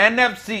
NFC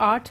8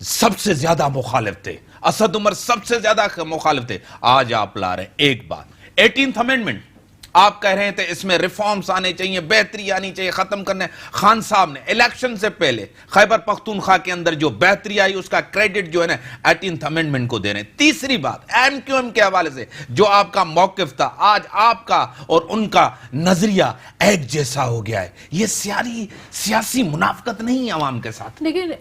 سب سے زیادہ مخالف تھے, اسد عمر سب سے زیادہ مخالف تھے. آج آپ لا رہے ہیں ایک بات, 18th امینڈمنٹ آپ کہہ رہے تھے اس میں ریفارمز آنے چاہیے, بہتری آنی چاہیے, ختم کرنے. خان صاحب نے الیکشن سے پہلے خیبر پختونخوا کے اندر جو بہتری آئی اس کا کریڈٹ جو ہے نا 18th امینڈمنٹ کو دے رہے ہیں. تیسری بات, ایم کیو ایم کے حوالے سے جو آپ کا موقف تھا, آج آپ کا اور ان کا نظریہ ایک جیسا ہو گیا ہے. یہ سیاسی منافقت نہیں ہے عوام کے ساتھ. لیکن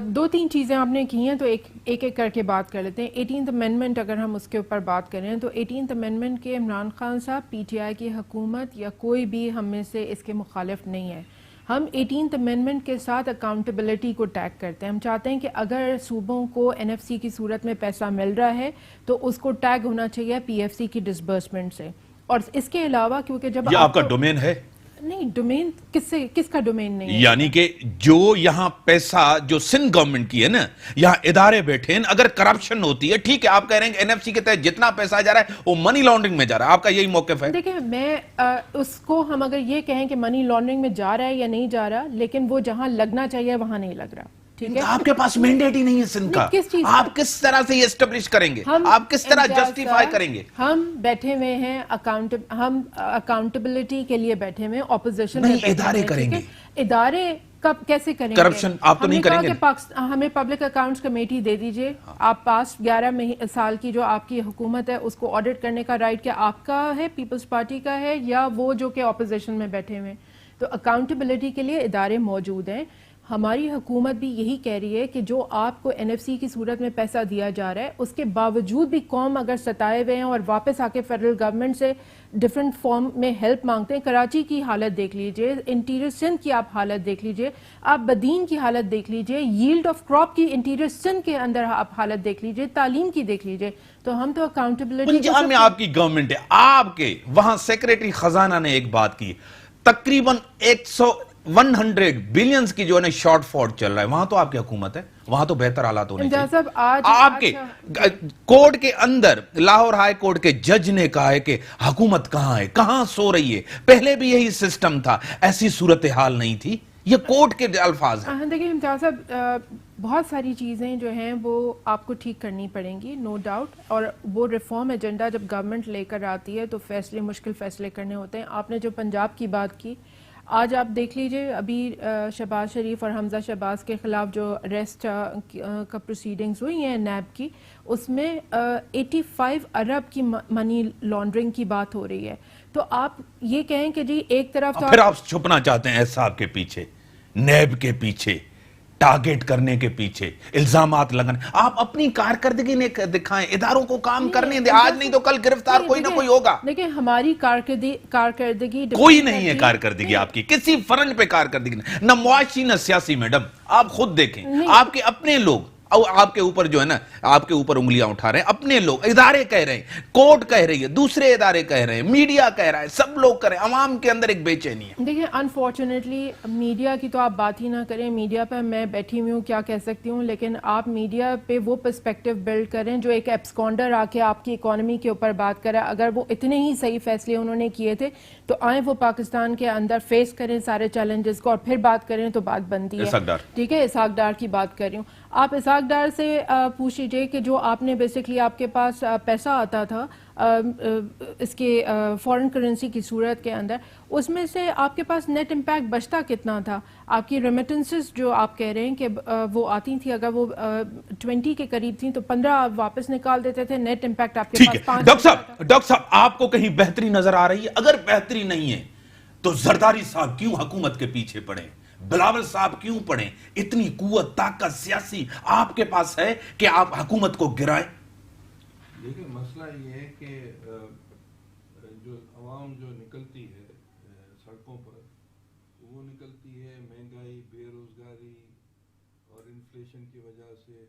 دو تین چیزیں آپ نے کی ہیں تو ایک ایک کر کے بات کر لیتے ہیں. 18th امینڈمنٹ اگر ہم اس کے اوپر بات کریں تو 18th امینڈمنٹ کے عمران خان صاحب پی ٹی آئی کی حکومت یا کوئی بھی ہم میں سے اس کے مخالف نہیں ہے. ہم 18th امینڈمنٹ کے ساتھ اکاؤنٹیبلٹی کو ٹیگ کرتے ہیں. ہم چاہتے ہیں کہ اگر صوبوں کو این ایف سی کی صورت میں پیسہ مل رہا ہے تو اس کو ٹیگ ہونا چاہیے پی ایف سی کی ڈسبرسمنٹ سے. اور اس کے علاوہ کیونکہ جب یہ آپ کا ڈومین ہے نہیں, ڈومین کس کا ڈومین نہیں ہے؟ یعنی کہ جو یہاں پیسہ جو سندھ گورنمنٹ کی ہے نا, یہاں ادارے بیٹھے ہیں, اگر کرپشن ہوتی ہے ٹھیک ہے, آپ کہہ رہے ہیں کہ این ایف سی کے تحت جتنا پیسہ جا رہا ہے وہ منی لانڈرنگ میں جا رہا ہے, آپ کا یہی موقف ہے؟ دیکھیں میں اس کو ہم اگر یہ کہیں کہ منی لانڈرنگ میں جا رہا ہے یا نہیں جا رہا, لیکن وہ جہاں لگنا چاہیے وہاں نہیں لگ رہا. ٹھیک ہے, آپ کے پاس مینڈیٹ ہی نہیں ہے سندھ کا, آپ کس طرح سے یہ اسٹیبلش کریں گے, آپ کس طرح جسٹیفائی کریں گے؟ ہم بیٹھے ہوئے ہیں ہم اکاؤنٹیبلٹی کے لیے بیٹھے ہوئے, اپوزیشن نہیں, ادارے کریں گے. ادارے کب کیسے کریں گے؟ کرپشن آپ تو نہیں کریں گے. ہمیں پبلک اکاؤنٹس کمیٹی دے دیجئے, آپ پاسٹ 11 سال کی جو آپ کی حکومت ہے اس کو آڈٹ کرنے کا رائٹ کیا آپ کا ہے, پیپلز پارٹی کا ہے, یا وہ جو کہ اپوزیشن میں بیٹھے ہوئے ہیں؟ تو اکاؤنٹیبلٹی کے لیے ادارے موجود ہیں. ہماری حکومت بھی یہی کہہ رہی ہے کہ جو آپ کو این ایف سی کی صورت میں پیسہ دیا جا رہا ہے اس کے باوجود بھی قوم اگر ستائے ہوئے ہیں اور واپس آ کے فیڈرل گورنمنٹ سے ڈیفرنٹ فارم میں ہیلپ مانگتے ہیں. کراچی کی حالت دیکھ لیجئے, انٹیریئر سندھ کی آپ حالت دیکھ لیجئے, آپ بدین کی حالت دیکھ لیجئے, ییلڈ آف کراپ کی انٹیریئر سندھ کے اندر آپ حالت دیکھ لیجئے, تعلیم کی دیکھ لیجئے. تو ہم تو اکاؤنٹیبلٹی پنجاب میں آپ کی گورنمنٹ ہے, آپ کے وہاں سیکریٹری خزانہ نے ایک بات کی, تقریباً 100 بلینز کی جو ہے شارٹ فال چل رہا ہے, وہاں تو آپ کی حکومت ہے, وہاں تو بہتر حالات ہونے چاہیے. آپ کے کورٹ کے اندر لاہور ہائی کورٹ کے جج نے کہا ہے کہ حکومت کہاں ہے, کہاں سو رہی ہے, پہلے بھی یہی سسٹم تھا, ایسی صورتحال نہیں تھی. یہ کورٹ کے الفاظ ہیں. دیکھیں امتیاز صاحب, بہت ساری چیزیں جو ہیں وہ آپ کو ٹھیک کرنی پڑیں گی, نو ڈاؤٹ, اور وہ ریفارم ایجنڈا جب گورنمنٹ لے کر آتی ہے تو مشکل فیصلے کرنے ہوتے ہیں. آپ نے جو پنجاب کی بات کی, آج آپ دیکھ لیجئے ابھی شہباز شریف اور حمزہ شہباز کے خلاف جو اریسٹ کا پروسیڈنگز ہوئی ہیں نیب کی, اس میں 85 ارب کی منی لانڈرنگ کی بات ہو رہی ہے. تو آپ یہ کہیں کہ جی ایک طرف تو پھر آپ چھپنا چاہتے ہیں احساب کے پیچھے, نیب کے پیچھے, ٹارگٹ کرنے کے پیچھے, الزامات لگانے. آپ اپنی کارکردگی نے دکھائیں, اداروں کو کام کرنے دیں, آج نہیں تو کل گرفتار کوئی نہ کوئی ہوگا. دیکھیں ہماری کارکردگی کوئی نہیں ہے کارکردگی آپ کی, کسی فرنٹ پہ کارکردگی نہیں, نہ معاشی نہ سیاسی. میڈم آپ خود دیکھیں, آپ کے اپنے لوگ آپ کے اوپر جو ہے نا, آپ کے اوپر انگلیاں اٹھا رہے ہیں, اپنے لوگ, ادارے کہہ رہے ہیں, کورٹ کہہ رہی ہے, دوسرے ادارے کہہ رہے ہیں, میڈیا کہہ رہا ہے, سب لوگ کہہ رہے ہیں, عوام کے اندر ایک بے چینی ہے. دیکھیں انفارچونیٹلی میڈیا کی تو آپ بات ہی نہ کریں, میڈیا پہ میں بیٹھی ہوئی ہوں, کیا کہہ سکتی ہوں, لیکن آپ میڈیا پہ وہ پرسپیکٹیو بلڈ کریں جو ایک ایبسکانڈر آ کے آپ کی اکانومی کے اوپر بات کرے. اگر وہ اتنے ہی صحیح فیصلے انہوں نے کیے تھے تو آئیں وہ پاکستان کے اندر فیس کریں سارے چیلنجز کو, اور پھر بات کریں تو بات بنتی ہے. ٹھیک ہے, اسحاق ڈار کی بات کر رہی ہوں. آپ اسحاق ڈار سے پوچھ لیجئے کہ جو آپ نے بیسکلی آپ کے پاس پیسہ آتا تھا اس کے فورن کرنسی کی صورت کے اندر, اس میں سے آپ کے پاس نیٹ امپیکٹ بچتا کتنا تھا؟ آپ کی ریمیٹنسز جو آپ کہہ رہے ہیں کہ وہ آتی تھی, اگر وہ 20 کے قریب تھیں تو 15 آپ واپس نکال دیتے تھے, نیٹ امپیکٹ آپ کے پاس 5. ڈاکٹر صاحب آپ کو کہیں بہتری نظر آ رہی ہے؟ اگر بہتری نہیں ہے تو زرداری صاحب کیوں حکومت کے پیچھے پڑے, بلاول صاحب کیوں پڑے؟ اتنی قوت, طاقت سیاسی آپ کے پاس ہے کہ آپ حکومت کو گرائیں. لیکن مسئلہ یہ ہے کہ جو عوام جو نکلتی ہے سڑکوں پر, وہ نکلتی ہے مہنگائی, بے روزگاری اور انفلیشن کی وجہ سے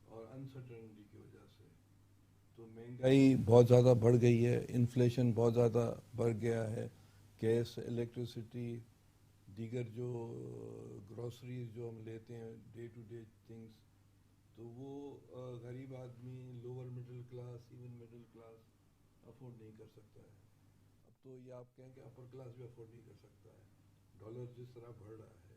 اور انسرٹنٹی کی وجہ سے. تو مہنگائی بہت زیادہ بڑھ گئی ہے, انفلیشن بہت زیادہ بڑھ گیا ہے, گیس, الیکٹریسٹی, دیگر جو گروسریز جو ہم لیتے ہیں ڈے ٹو ڈے تھنگس, تو وہ غریب آدمی, lower middle class, even middle class afford نہیں کر سکتا ہے. اب تو یہ آپ کہیں کہ اپر کلاس بھی افورڈ نہیں کر سکتا ہے, ڈالر جس طرح بڑھ رہا ہے.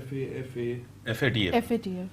FATF FATF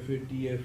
FATF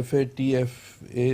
FATF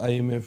IMF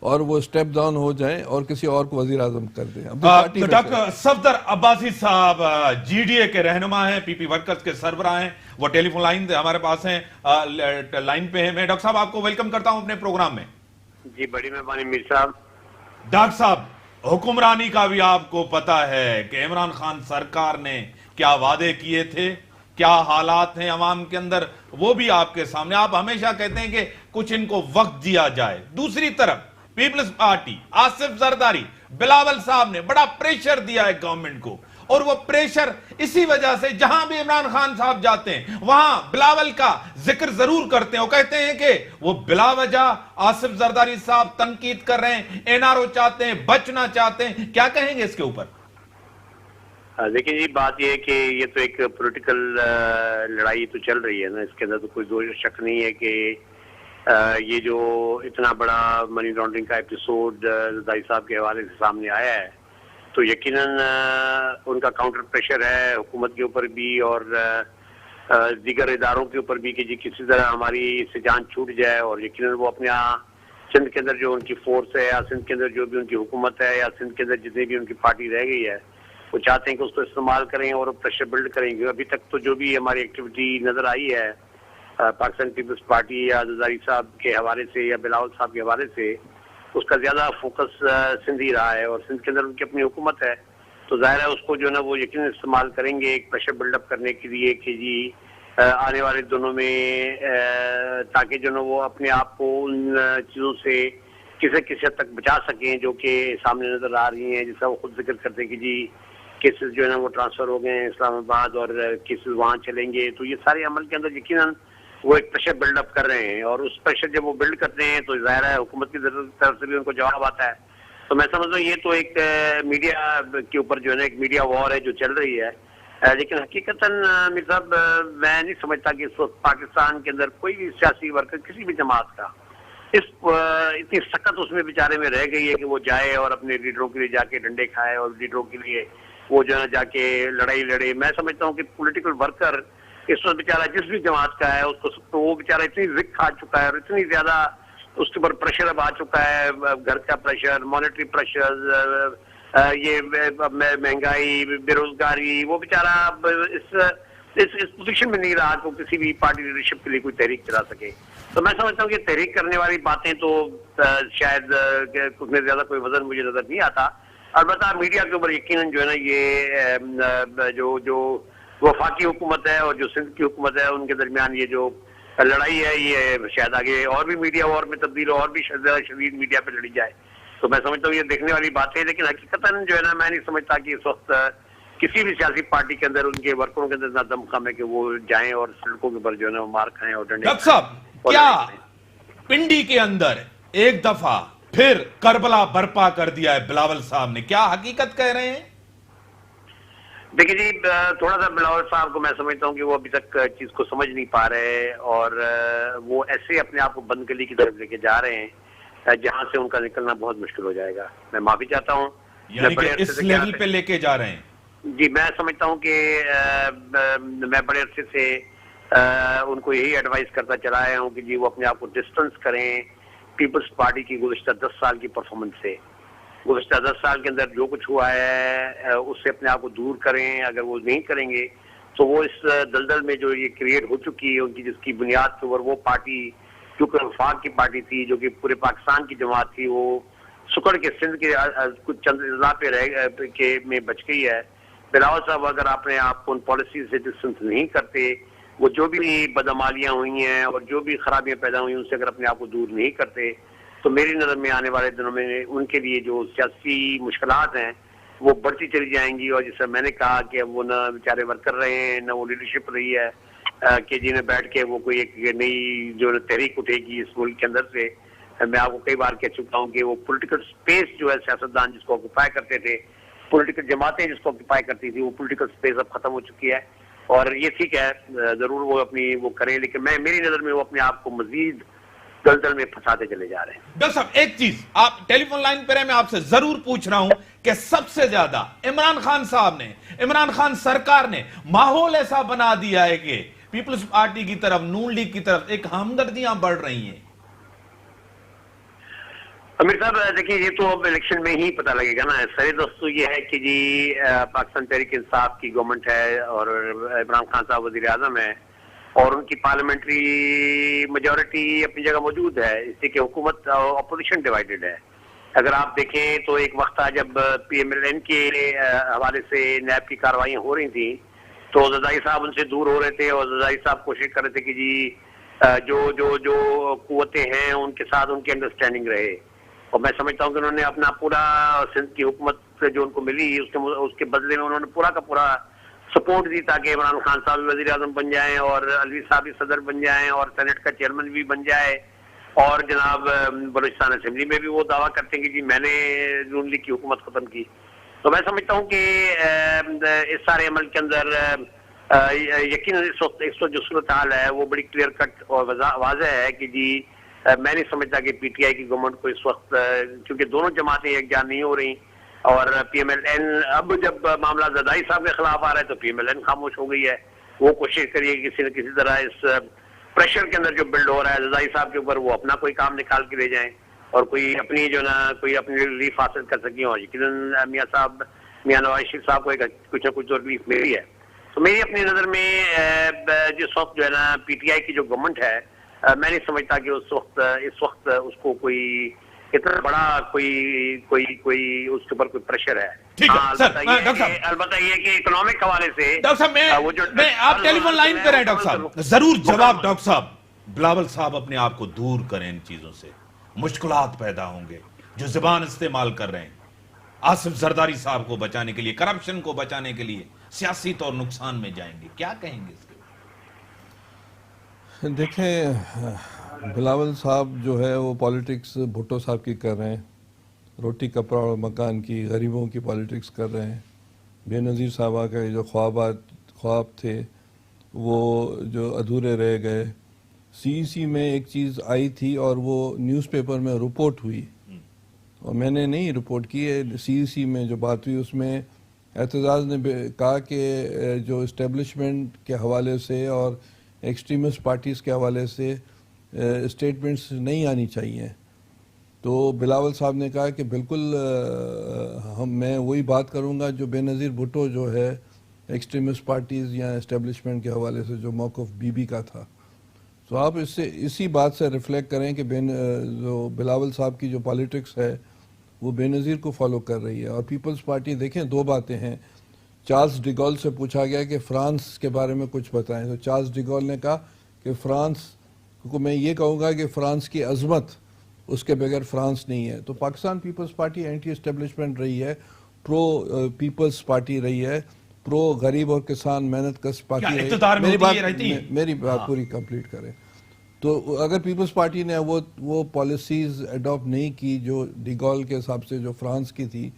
اور وہ اسٹیپ ڈاؤن ہو جائیں اور کسی اور کو وزیر اعظم کر دیں. ڈاکٹر صفدر عباسی صاحب جی ڈی اے کے رہنما ہیں, پی پی ورکرز کے سربراہ ہیں, وہ ٹیلی فون لائن ہمارے پاس ہیں, لائن پہ ہیں. میں ڈاکٹر صاحب آپ کو ویلکم کرتا ہوں اپنے پروگرام میں. جی بڑی مہربانی میر صاحب. ڈاکٹر صاحب, حکمرانی کا بھی آپ کو پتا ہے کہ عمران خان سرکار نے کیا وعدے کیے تھے, کیا حالات ہیں عوام کے اندر, وہ بھی آپ کے سامنے. آپ ہمیشہ کہتے ہیں کہ کچھ ان کو وقت دیا جائے. دوسری طرف پیپلز پارٹی, آصف زرداری, بلاول صاحب نے بڑا پریشر دیا ہے گورنمنٹ کو, اور وہ پریشر اسی وجہ سے جہاں بھی عمران خان صاحب جاتے ہیں وہاں بلاول کا ذکر ضرور کرتے ہیں. وہ کہتے ہیں کہ وہ بلا وجہ آصف زرداری صاحب تنقید کر رہے ہیں, این آر او چاہتے ہیں, بچنا چاہتے ہیں. کیا کہیں گے اس کے اوپر؟ دیکھیں جی, بات یہ ہے کہ یہ تو ایک پولیٹیکل لڑائی تو چل رہی ہے نا, اس کے اندر تو کوئی شک نہیں ہے کہ یہ جو اتنا بڑا منی لانڈرنگ کا ایپیسوڈ زرداری صاحب کے حوالے سے سامنے آیا ہے تو یقیناً ان کا کاؤنٹر پریشر ہے حکومت کے اوپر بھی اور دیگر اداروں کے اوپر بھی کہ جی کسی طرح ہماری اس سے جان چھوٹ جائے. اور یقیناً وہ اپنے سندھ کے اندر جو ان کی فورس ہے یا سندھ کے اندر جو بھی ان کی حکومت ہے یا سندھ کے اندر جتنی بھی ان کی پارٹی رہ گئی ہے وہ چاہتے ہیں کہ اس کو استعمال کریں اور پریشر بلڈ کریں گے. ابھی تک تو جو بھی ہماری ایکٹیویٹی نظر آئی ہے پاکستان پیپلز پارٹی یا زرداری صاحب کے حوالے سے یا بلاول صاحب کے حوالے سے, اس کا زیادہ فوکس سندھ ہی رہا ہے. اور سندھ کے اندر ان کی اپنی حکومت ہے تو ظاہر ہے اس کو جو ہے نا وہ یقیناً استعمال کریں گے ایک پریشر بلڈ اپ کرنے کے لیے کہ جی آنے والے دنوں میں تاکہ جو ہے نا وہ اپنے آپ کو ان چیزوں سے کسی حد تک بچا سکیں جو کہ سامنے نظر آ رہی ہیں. جس کا وہ خود ذکر کرتے ہیں کہ جی کیسز جو ہے نا وہ ٹرانسفر ہو گئے ہیں اسلام آباد اور کیسز وہاں چلیں گے. تو یہ سارے عمل کے اندر یقیناً وہ ایک پریشر بلڈ اپ کر رہے ہیں اور اس پریشر جب وہ بلڈ کرتے ہیں تو ظاہر ہے حکومت کی طرف سے بھی ان کو جواب آتا ہے. تو میں سمجھتا ہوں یہ تو ایک میڈیا کے اوپر جو ہے نا ایک میڈیا وار ہے جو چل رہی ہے. لیکن حقیقتاً میر صاحب میں نہیں سمجھتا کہ اس وقت پاکستان کے اندر کوئی بھی سیاسی ورکر کسی بھی جماعت کا اتنی سخت اس میں بیچارے میں رہ گئی ہے کہ وہ جائے اور اپنے لیڈروں کے لیے جا کے ڈنڈے کھائے اور لیڈروں کے لیے وہ جو ہے جا کے لڑائی لڑے. میں سمجھتا ہوں کہ پولیٹیکل ورکر اس وقت بیچارہ جس بھی جماعت کا ہے اس کو وہ بیچارہ اتنی ذک کھا چکا ہے اور اتنی زیادہ اس کے اوپر پریشر اب آ چکا ہے, گھر کا پریشر, مانیٹری پریشر, یہ مہنگائی, بے روزگاری, وہ بیچارہ اس پوزیشن میں نہیں رہا کہ وہ کسی بھی پارٹی لیڈرشپ کے لیے کوئی تحریک چلا سکے. تو میں سمجھتا ہوں کہ تحریک کرنے والی باتیں تو شاید اس میں زیادہ کوئی وزن مجھے نظر نہیں آتا. البتہ میڈیا کے اوپر یقیناً جو ہے نا یہ جو وفاقی حکومت ہے اور جو سندھ کی حکومت ہے ان کے درمیان یہ جو لڑائی ہے یہ شاید آگے اور بھی میڈیا وار میں تبدیل ہو اور بھی شدید میڈیا پہ لڑی جائے. تو میں سمجھتا ہوں یہ دیکھنے والی بات ہے. لیکن حقیقتاً جو ہے نا میں نہیں سمجھتا کہ اس وقت کسی بھی سیاسی پارٹی کے اندر ان کے ورکروں کے اندر اتنا دم خم ہے کہ وہ جائیں اور سڑکوں کے اوپر جو ہے نا مار کھائیں اور ڈنڈے. ڈاکٹر صاحب کیا پنڈی کے اندر ایک دفعہ پھر کربلا برپا کر دیا ہے بلاول صاحب نے, کیا حقیقت کہہ رہے ہیں؟ دیکھیں جی تھوڑا سا بلاول صاحب کو میں سمجھتا ہوں کہ وہ ابھی تک چیز کو سمجھ نہیں پا رہے اور وہ ایسے اپنے آپ کو بند گلی کی طرف لے کے جا رہے ہیں جہاں سے ان کا نکلنا بہت مشکل ہو جائے گا. میں معافی چاہتا ہوں. یعنی کہ اس لیول پہ لے کے جا رہے ہیں. جی میں سمجھتا ہوں کہ میں بڑے عرصے سے ان کو یہی ایڈوائز کرتا چلا آیا ہوں کہ جی وہ اپنے آپ کو ڈسٹنس کریں پیپلز پارٹی کی گزشتہ 10 سال کی پرفارمنس سے. گزشتہ 10 سال کے اندر جو کچھ ہوا ہے اس سے اپنے آپ کو دور کریں. اگر وہ نہیں کریں گے تو وہ اس دلدل میں جو یہ کریٹ ہو چکی ہے ان کی جس کی بنیاد کے اوپر وہ پارٹی جو کہ وفاق کی پارٹی تھی جو کہ پورے پاکستان کی جماعت تھی وہ سکڑ کے سندھ کے کچھ چند اضلاع پہ میں بچ گئی ہے. بلاول صاحب اگر اپنے آپ کو ان پالیسیز سے ڈسٹنس نہیں کرتے, وہ جو بھی بدعمالیاں ہوئی ہیں اور جو بھی خرابیاں پیدا ہوئی ان سے اگر اپنے آپ کو دور نہیں کرتے تو میری نظر میں آنے والے دنوں میں ان کے لیے جو سیاسی مشکلات ہیں وہ بڑھتی چلی جائیں گی. اور جیسے میں نے کہا کہ اب وہ نہ بیچارے ورکر رہے ہیں نہ وہ لیڈرشپ رہی ہے کہ جنہیں بیٹھ کے وہ کوئی ایک نئی جو تحریک اٹھے گی اس ملک کے اندر سے. میں آپ کو کئی بار کہہ چکا ہوں کہ وہ پولیٹیکل سپیس جو ہے سیاستدان جس کو آکوپائی کرتے تھے, پولیٹیکل جماعتیں جس کو آکوپائی کرتی تھی, وہ پولیٹیکل سپیس اب ختم ہو چکی ہے. اور یہ ٹھیک ہے ضرور وہ اپنی وہ کریں, لیکن میری نظر میں وہ اپنے آپ کو مزید دلدل میں پھنساتے چلے جا رہے ہیں. ڈاکٹر صاحب ایک چیز آپ ٹیلی فون لائن پر ہیں, میں آپ سے ضرور پوچھ رہا ہوں کہ سب سے زیادہ عمران خان صاحب نے, عمران خان سرکار نے ماحول ایسا بنا دیا ہے کہ پیپلز پارٹی کی طرف, نون لیگ کی طرف ایک ہمدردیاں بڑھ رہی ہیں. امیر صاحب دیکھیے یہ تو اب الیکشن میں ہی پتہ لگے گا نا. سر دوستو یہ ہے کہ جی پاکستان تحریک انصاف کی گورنمنٹ ہے اور عمران خان صاحب وزیر اعظم ہے اور ان کی پارلیمنٹری میجورٹی اپنی جگہ موجود ہے, اس لیے کہ حکومت اپوزیشن ڈیوائیڈڈ ہے. اگر آپ دیکھیں تو ایک وقت تھا جب پی ایم ایل این کے حوالے سے نیب کی کارروائیاں ہو رہی تھیں تو زرداری صاحب ان سے دور ہو رہے تھے اور زرداری صاحب کوشش کر رہے تھے کہ جی جو قوتیں ہیں ان کے ساتھ ان کی انڈرسٹینڈنگ رہے. اور میں سمجھتا ہوں کہ انہوں نے اپنا پورا سندھ کی حکومت جو ان کو ملی اس کے بدلے میں انہوں نے پورا کا پورا سپورٹ دی تاکہ عمران خان صاحب بھی وزیر اعظم بن جائیں اور الوی صاحب بھی صدر بن جائیں اور سینٹ کا چیئرمین بھی بن جائے. اور جناب بلوچستان اسمبلی میں بھی وہ دعویٰ کرتے ہیں کہ جی میں نے نون لیگ کی حکومت ختم کی. تو میں سمجھتا ہوں کہ اس سارے عمل کے اندر یقیناً اس وقت جو صورتحال ہے وہ بڑی کلیئر کٹ اور واضح ہے کہ جی میں نہیں سمجھتا کہ پی ٹی آئی کی گورنمنٹ کو اس وقت, کیونکہ دونوں جماعتیں یکجا نہیں ہو رہی اور پی ایم ایل این اب جب معاملہ زرداری صاحب کے خلاف آ رہا ہے تو پی ایم ایل این خاموش ہو گئی ہے. وہ کوشش کریے کسی نہ کسی طرح اس پریشر کے اندر جو بلڈ ہو رہا ہے زرداری صاحب کے اوپر وہ اپنا کوئی کام نکال کے لے جائیں اور کوئی اپنی جو نا کوئی اپنی ریلیف حاصل کر سکیں. اور یقیناً میاں نواز شریف صاحب کو کچھ نہ کچھ تو ریلیف ملی ہے. تو میری اپنی نظر میں جس وقت جو ہے نا پی ٹی آئی کی جو گورنمنٹ ہے میں نہیں سمجھتا کہ اس وقت اس کو کوئی اتنا بڑا کوئی اس کے اوپر کوئی پریشر ہے. ٹھیک ہے سر. البتہ یہ کہ اکنامک حوالے سے ڈاکٹر صاحب میں آپ ٹیلی فون لائن پہ رہیں. ڈاکٹر صاحب ضرور جواب. ڈاکٹر صاحب بلاول صاحب اپنے آپ کو دور کریں ان چیزوں سے, مشکلات پیدا ہوں گے. جو زبان استعمال کر رہے ہیں آصف زرداری صاحب کو بچانے کے لیے, کرپشن کو بچانے کے لیے سیاسی طور نقصان میں جائیں گے, کیا کہیں گے اس کے؟ دیکھیں بلاول صاحب جو ہے وہ پالیٹکس بھٹو صاحب کی کر رہے ہیں, روٹی کپڑا اور مکان کی, غریبوں کی پالیٹکس کر رہے ہیں. بے نظیر صاحبہ کے جو خواب تھے وہ جو ادھورے رہ گئے. سی میں ایک چیز آئی تھی اور وہ نیوز پیپر میں رپورٹ ہوئی اور میں نے نہیں رپورٹ کی ہے. سی میں جو بات ہوئی اس میں اعتزاز نے کہا کہ جو اسٹیبلشمنٹ کے حوالے سے اور ایکسٹریمسٹ پارٹیز کے حوالے سے اسٹیٹمنٹس نہیں آنی چاہیے. تو بلاول صاحب نے کہا کہ بالکل میں وہی بات کروں گا جو بے نظیر بھٹو جو ہے ایکسٹریمسٹ پارٹیز یا اسٹیبلشمنٹ کے حوالے سے جو موقف بی کا تھا. تو آپ اسی بات سے ریفلیکٹ کریں کہ جو بلاول صاحب کی جو پالیٹکس ہے وہ بے نظیر کو فالو کر رہی ہے. اور پیپلز پارٹی دیکھیں دو باتیں ہیں. چارلس ڈیگول سے پوچھا گیا کہ فرانس کے بارے میں کچھ بتائیں تو چارلس ڈیگول نے کہا کہ فرانس کو میں یہ کہوں گا کہ فرانس کی عظمت اس کے بغیر فرانس نہیں ہے. تو پاکستان پیپلز پارٹی اینٹی اسٹیبلشمنٹ رہی ہے, پرو پیپلز پارٹی رہی ہے, پرو غریب اور کسان محنت کش پارٹی رہی ہے. میری بات پوری کمپلیٹ کریں. تو اگر پیپلز پارٹی نے وہ پالیسیز اڈاپٹ نہیں کی جو ڈیگول کے حساب سے جو فرانس کی تھی,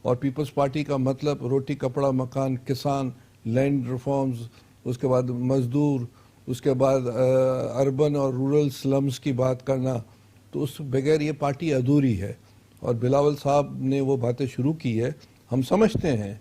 اور پیپلز پارٹی کا مطلب روٹی کپڑا مکان, کسان, لینڈ ریفارمز, اس کے بعد مزدور, اس کے بعد اربن اور رورل سلمز کی بات کرنا, تو اس بغیر یہ پارٹی ادھوری ہے. اور بلاول صاحب نے وہ باتیں شروع کی ہے. ہم سمجھتے ہیں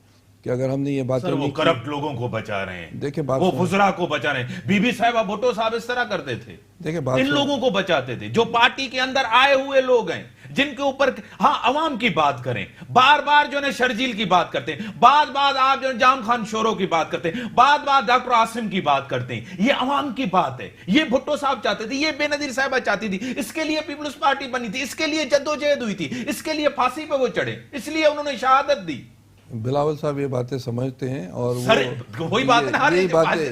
کہ اگر ہم نے یہ باتیں وہ کرپٹ لوگوں کو بچا رہے ہیں, دیکھیں وہ وزراء کو بچا رہے ہیں. بی بی صاحبہ بھٹو صاحب اس طرح کرتے تھے, دیکھیں ان لوگوں کو بچاتے تھے جو پارٹی کے اندر آئے ہوئے لوگ ہیں جن کے اوپر ہاں عوام کی بات کریں, بار بار جو ہے شرجیل کی بات کرتے ہیں, بعد آپ جو جام خان شورو کی بات کرتے ہیں, بعد ڈاکٹر عاصم کی بات کرتے ہیں. یہ عوام کی بات ہے. یہ بھٹو صاحب چاہتے تھے, یہ بے نظیر صاحبہ چاہتی تھی, اس کے لیے پیپلز پارٹی بنی تھی, اس کے لیے جدوجہد ہوئی تھی, اس کے لیے پھانسی پہ وہ چڑھے, اس لیے انہوں نے شہادت دی. بلاول صاحب یہ باتیں سمجھتے ہیں اور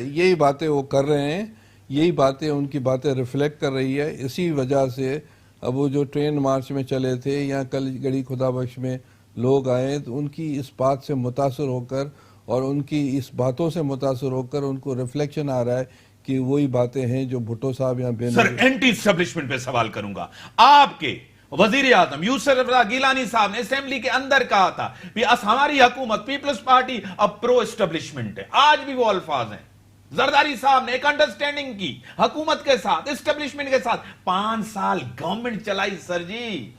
یہی باتیں وہ کر رہے ہیں, یہی باتیں ان کی باتیں ریفلیکٹ کر رہی ہے. اسی وجہ سے اب وہ جو ٹرین مارچ میں چلے تھے یا کل گڑی خدا بخش میں لوگ آئے تو ان کی اس بات سے متاثر ہو کر اور ان کی اس باتوں سے متاثر ہو کر ان کو ریفلیکشن آ رہا ہے کہ وہی باتیں ہیں جو بھٹو صاحب یا سر اینٹی اسٹیبلشمنٹ پہ سوال کروں گا. آپ کے وزیر اعظم یوسف رضا گیلانی صاحب نے اسمبلی کے اندر کہا تھا کہ ہماری حکومت پیپلز پارٹی اب پرو اسٹیبلشمنٹ ہے. آج بھی وہ الفاظ ہیں. زرداری صاحب نے ایک انڈرسٹینڈنگ کی حکومت کے ساتھ, اسٹیبلشمنٹ کے ساتھ. 5 سال گورنمنٹ چلائی سر جی.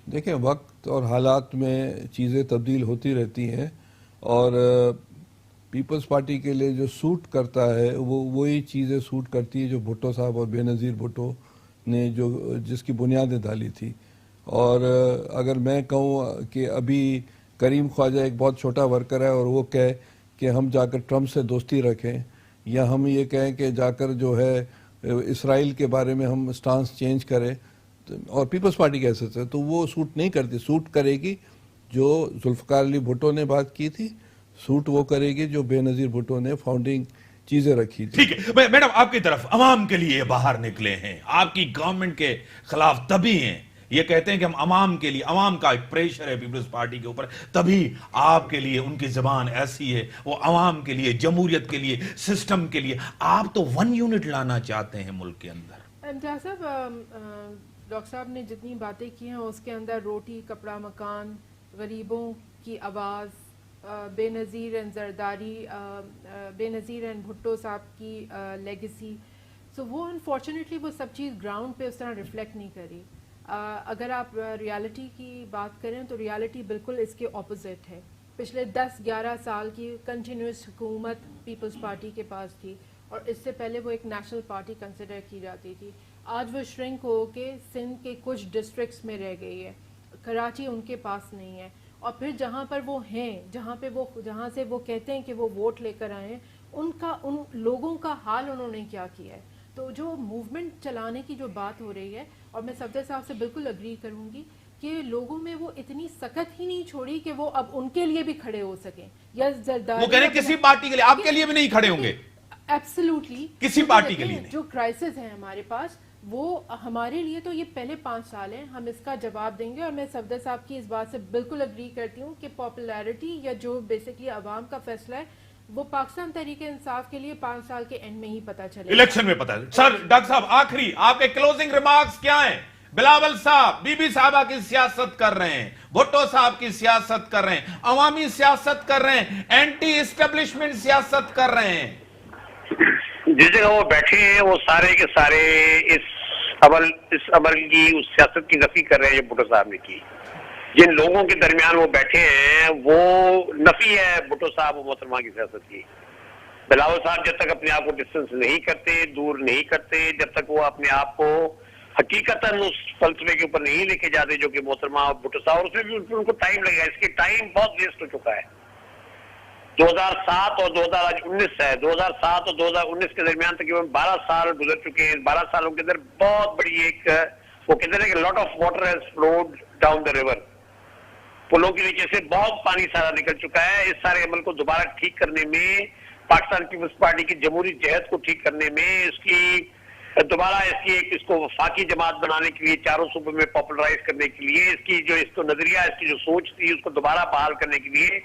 دیکھیں وقت اور حالات میں چیزیں تبدیل ہوتی رہتی ہیں اور پیپلز پارٹی کے لیے جو سوٹ کرتا ہے وہی چیزیں سوٹ کرتی ہے جو بھٹو صاحب اور بے نظیر بھٹو نے جس کی بنیادیں ڈالی تھی. اور اگر میں کہوں کہ ابھی کریم خواجہ ایک بہت چھوٹا ورکر ہے اور وہ کہے کہ ہم جا کر ٹرمپ سے دوستی رکھیں، یا ہم یہ کہیں کہ جا کر جو ہے اسرائیل کے بارے میں ہم سٹانس چینج کریں، اور پیپلز پارٹی کہہ سکتے ہیں، تو وہ سوٹ نہیں کرتی. سوٹ کرے گی جو ذوالفقار علی بھٹو نے بات کی تھی، سوٹ وہ کرے گی جو بے نظیر بھٹو نے فاؤنڈنگ چیزیں رکھی تھی. ٹھیک ہے میڈم، آپ کی طرف عوام کے لیے باہر نکلے ہیں، آپ کی گورنمنٹ کے خلاف تبھی ہیں، یہ کہتے ہیں کہ ہم عوام کے لیے، عوام کا ایک پریشر ہے پیپلز پارٹی کے اوپر، تبھی آپ کے لیے ان کی زبان ایسی ہے، وہ عوام کے لیے، جمہوریت کے لیے، سسٹم کے لیے. آپ تو 1 یونٹ لانا چاہتے ہیں ملک کے اندر. امتیاز صاحب، ڈاکٹر صاحب نے جتنی باتیں کی ہیں اس کے اندر روٹی کپڑا مکان، غریبوں کی آواز، بے نظیر اینڈ زرداری، بے نظیر اینڈ بھٹو صاحب کی لیگیسی، سو وہ انفارچونیٹلی وہ سب چیز گراؤنڈ پہ اس طرح ریفلیکٹ نہیں کری. اگر آپ ریالٹی کی بات کریں تو ریالٹی بالکل اس کے اپوزٹ ہے. پچھلے 10-11 سال کی کنٹینیوس حکومت پیپلز پارٹی کے پاس تھی، اور اس سے پہلے وہ ایک نیشنل پارٹی کنسیڈر کی جاتی تھی. آج وہ شرنک ہو کے سندھ کے کچھ ڈسٹرکٹس میں رہ گئی ہے، کراچی ان کے پاس نہیں ہے. اور پھر جہاں پر وہ ہیں، جہاں سے وہ کہتے ہیں کہ وہ ووٹ لے کر آئے ہیں، ان لوگوں کا حال انہوں نے کیا کیا ہے. تو جو موومنٹ چلانے کی جو بات ہو رہی ہے، اور میں صفدر صاحب سے بالکل اگری کروں گی کہ لوگوں میں وہ اتنی سخت ہی نہیں چھوڑی کہ وہ اب ان کے لیے بھی کھڑے ہو سکیں. یا وہ کہہ رہے ہیں کسی پارٹی کے لیے، آپ کے لیے بھی نہیں کھڑے ہوں گے. ایبسلیوٹلی کسی پارٹی کے لیے نہیں. جو کرائسس ہے ہمارے پاس، وہ ہمارے لیے تو یہ پہلے 5 سال ہیں، ہم اس کا جواب دیں گے. اور میں صفدر صاحب کی اس بات سے بالکل اگری کرتی ہوں کہ پاپولیرٹی یا جو بیسکلی عوام کا فیصلہ ہے وہ پاکستان تحریک انصاف کے لیے 5 سال کے اینڈ میں ہی پتہ چلے، الیکشن میں پتہ ہے. سر ڈاکٹر صاحب، آخری آپ کے کلوزنگ ریمارکس کیا ہیں؟ بلاول صاحب بی بی صاحبہ کی سیاست کر رہے ہیں، بھٹو صاحب کی سیاست کر رہے ہیں، عوامی سیاست کر رہے ہیں، اینٹی اسٹیبلشمنٹ سیاست کر رہے ہیں. جس جگہ وہ بیٹھے ہیں وہ سارے کے سارے اس عمل کی، اس سیاست کی نفی کر رہے ہیں جو بھٹو صاحب نے کی. جن لوگوں کے درمیان وہ بیٹھے ہیں وہ نفی ہے بھٹو صاحب و محترمہ کی سیاست کی. بلاول صاحب جب تک اپنے آپ کو ڈسٹنس نہیں کرتے، دور نہیں کرتے، جب تک وہ اپنے آپ کو حقیقتاً اس فلسفے کے اوپر نہیں لے کے جاتے جو کہ محترمہ اور بھٹو صاحب، اور اس میں بھی ان کو ٹائم لگے گا. اس کے ٹائم بہت ویسٹ ہو چکا ہے. 2007 اور 2019 ہے، 2007 اور 2019 کے درمیان تقریباً 12 سال گزر چکے ہیں. 12 سالوں کے اندر بہت بڑی ایک، وہ کہتے ہیں کہ lot of water has fluid down the river. پلوں کے نیچے سے بہت پانی سارا نکل چکا ہے. اس سارے عمل کو دوبارہ ٹھیک کرنے میں، پاکستان پیپلز پارٹی کی جمہوری جہد کو ٹھیک کرنے میں، اس کی دوبارہ اس کو وفاقی جماعت بنانے کے لیے، چاروں صوبوں میں پاپولرائز کرنے کے لیے، اس کی جو اس کو نظریہ، اس کی جو سوچ تھی اس کو دوبارہ بحال کرنے کے لیے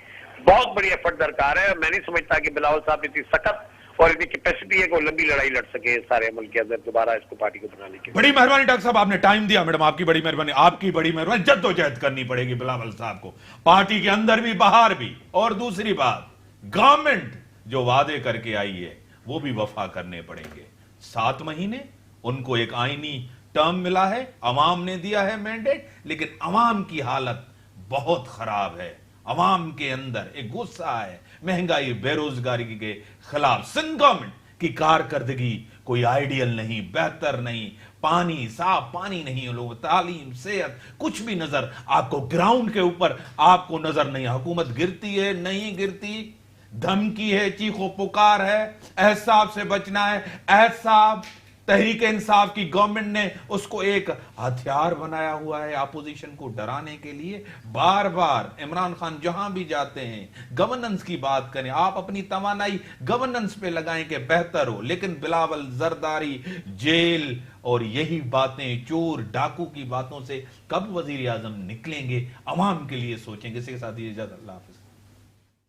بہت بڑی ایفرٹ درکار ہے. میں نہیں سمجھتا کہ بلاول صاحب اتنی سخت اور اتنی کیپیسٹی ہے کہ وہ لمبی لڑائی لڑ سکے اس سارے عمل کے اندر دوبارہ اس کو پارٹی کو بنانے کے لیے. بڑی مہربانی ڈاکٹر صاحب، آپ نے ٹائم دیا. میڈم آپ کی بڑی مہربانی، آپ کی بڑی مہربانی. جد و جہد کرنی پڑے گی بلاول صاحب کو، پارٹی کے اندر بھی باہر بھی. اور دوسری بات، گورنمنٹ جو وعدے کر کے آئی ہے وہ بھی وفا کرنے پڑیں گے. 7 مہینے ان کو ایک آئینی ٹرم ملا ہے، عوام نے دیا ہے مینڈیٹ، لیکن عوام کی حالت بہت خراب ہے. عوام کے اندر ایک غصہ ہے مہنگائی، بے روزگاری کے خلاف. سندھ گورنمنٹ کی کارکردگی کوئی آئیڈیل نہیں، بہتر نہیں. پانی، صاف پانی نہیں، لوگ تعلیم، صحت، کچھ بھی نظر آپ کو گراؤنڈ کے اوپر آپ کو نظر نہیں. حکومت گرتی ہے، نہیں گرتی، دھمکی ہے، چیخ و پکار ہے، احساب سے بچنا ہے. احساب تحریک انصاف کی گورنمنٹ نے اس کو ایک ہتھیار بنایا ہوا ہے اپوزیشن کو ڈرانے کے لیے. بار بار عمران خان جہاں بھی جاتے ہیں گورننس کی بات کریں، آپ اپنی توانائی گورننس پہ لگائیں کہ بہتر ہو. لیکن بلاول، زرداری، جیل اور یہی باتیں، چور ڈاکو کی باتوں سے کب وزیر اعظم نکلیں گے؟ عوام کے لیے سوچیں گے. اسی کے ساتھ یہ اجازت، اللہ حافظ.